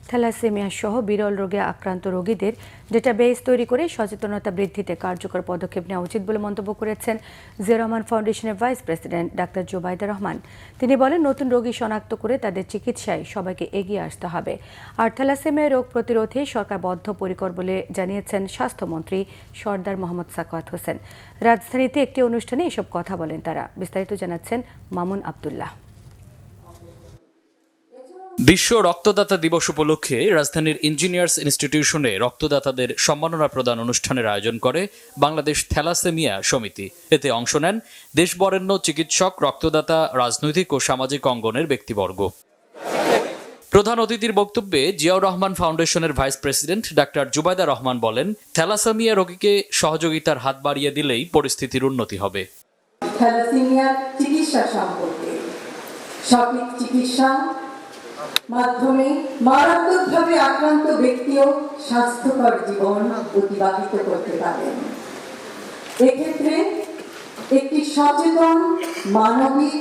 Thalassaemia সহ বিরল রোগে আক্রান্ত রোগীদের ডেটাবেস তৈরি করে সচেতনতা বৃদ্ধিতে কার্যকর পদক্ষেপ নেওয়া উচিত বলে মন্তব্য করেছেন জিয়া রহমান ফাউন্ডেশনের vice president doctor Zubaida Rahman. তিনি বলেন, নতুন রোগী শনাক্ত করে তাদের চিকিৎসায় সবাইকে এগিয়ে আসতে হবে। আর থ্যালাসেমিয়া রোগ প্রতিরোধে সরকার বদ্ধপরিকর বলে জানিয়েছেন স্বাস্থ্যমন্ত্রী সরদার মোহাম্মদ সাখাওয়াত হোসেন। রাজধানীতে একটি অনুষ্ঠানে এসব কথা বলেন তারা। বিস্তারিত জানাচ্ছেন মামুন আবদুল্লাহ। বিশ্ব রক্তদাতা দিবস উপলক্ষে রাজধানীর ইঞ্জিনিয়ার্স ইনস্টিটিউশনে রক্তদাতাদের সম্মাননা প্রদান অনুষ্ঠানের আয়োজন করে বাংলাদেশ থ্যালাসেমিয়া সমিতি। এতে অংশ নেন দেশ বরেণ্য চিকিৎসক, রক্তদাতা, রাজনৈতিক ও সামাজিক অঙ্গনের ব্যক্তিবর্গ। প্রধান অতিথির বক্তব্যে জিয়াউর রহমান ফাউন্ডেশনের vice president doctor Zubaida Rahman বলেন, থ্যালাসেমিয়া রোগীকে সহযোগিতার হাত বাড়িয়ে দিলেই পরিস্থিতির উন্নতি হবে। থ্যালাসেমিয়ার চিকিৎসা সম্পর্কে সঠিক চিকিৎসা মাধ্যমে মারাত্মকভাবে আক্রান্ত ব্যক্তিও স্বাস্থ্যকর জীবন অতিবাহিত করতে পারেন। এক্ষেত্রে একটি সচেতন মানবিক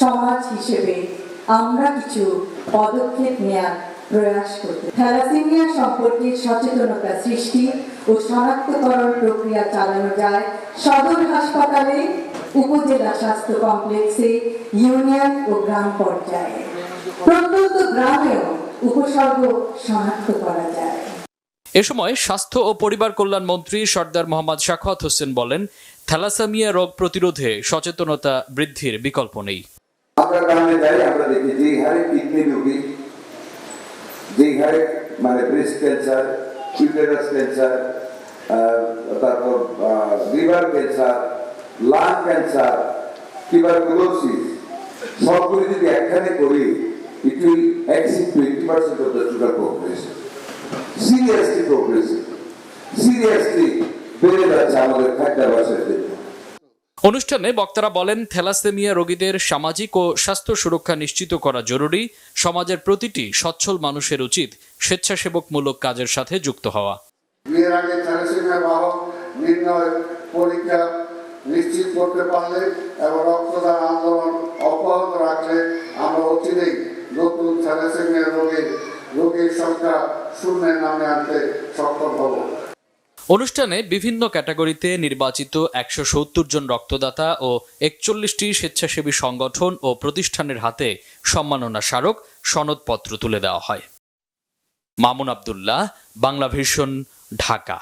সমাজ হিসেবে আমরা কিছু পদক্ষেপ নেওয়ার প্রয়াস করতে, থ্যালাসেমিয়া সম্পর্কে সচেতনতা সৃষ্টি ও শনাক্তকরণ প্রক্রিয়া চালানো যায় সদর হাসপাতালে, উপজেলা স্বাস্থ্য কমপ্লেক্সে, ইউনিয়ন ও গ্রাম পর্যায়ে, প্রত্যন্ত গ্রামেও উপসর্গ শনাক্ত করা যায়। এ সময় স্বাস্থ্য ও পরিবার কল্যাণ মন্ত্রী সরদার মোহাম্মদ সাখাওয়াত হোসেন বলেন, থ্যালাসেমিয়া রোগ প্রতিরোধে সচেতনতা বৃদ্ধির বিকল্প নেই। আমরা গ্রামে যাই, আমরা দেখি যে হারে কিডনি রোগী, যে হারে ব্রেস্ট ক্যান্সার, ইউটেরাস ক্যান্সার, তারপর liver cancer, lung cancer, tuberculosis, সবগুলি যদি একখানে করি, it will exceed 20% of the total population. Seriously বেড়ে যাচ্ছে আমাদের খাদ্যাভ্যাসের ক্ষেত্রে। অনুষ্ঠানে বক্তারা বলেন, থ্যালাসেমিয়া রোগীদের সামাজিক ও স্বাস্থ্য সুরক্ষা নিশ্চিত করা জরুরি। সমাজের প্রতিটি সচ্ছল মানুষের উচিত স্বেচ্ছাসেবকমূলক কাজের সাথে যুক্ত হওয়া। বিয়ের আগে থ্যালাসেমিয়া বাহক নির্ণয় পরীক্ষা নিশ্চিত করতে পারলে এবং রক্তদান আন্দোলন অব্যাহত রাখলে আমরা অচিরেই নতুন থ্যালাসেমিয়া রোগীর সংখ্যা শূন্যের নামে আনতে সক্ষম হব। অনুষ্ঠানে বিভিন্ন ক্যাটাগরিতে নির্বাচিত 170 জন রক্তদাতা ও 41টি স্বেচ্ছাসেবী সংগঠন ও প্রতিষ্ঠানের হাতে সম্মাননা স্মারক, সনদপত্র তুলে দেওয়া হয়। মামুন আবদুল্লাহ, বাংলা ভিশন, ঢাকা।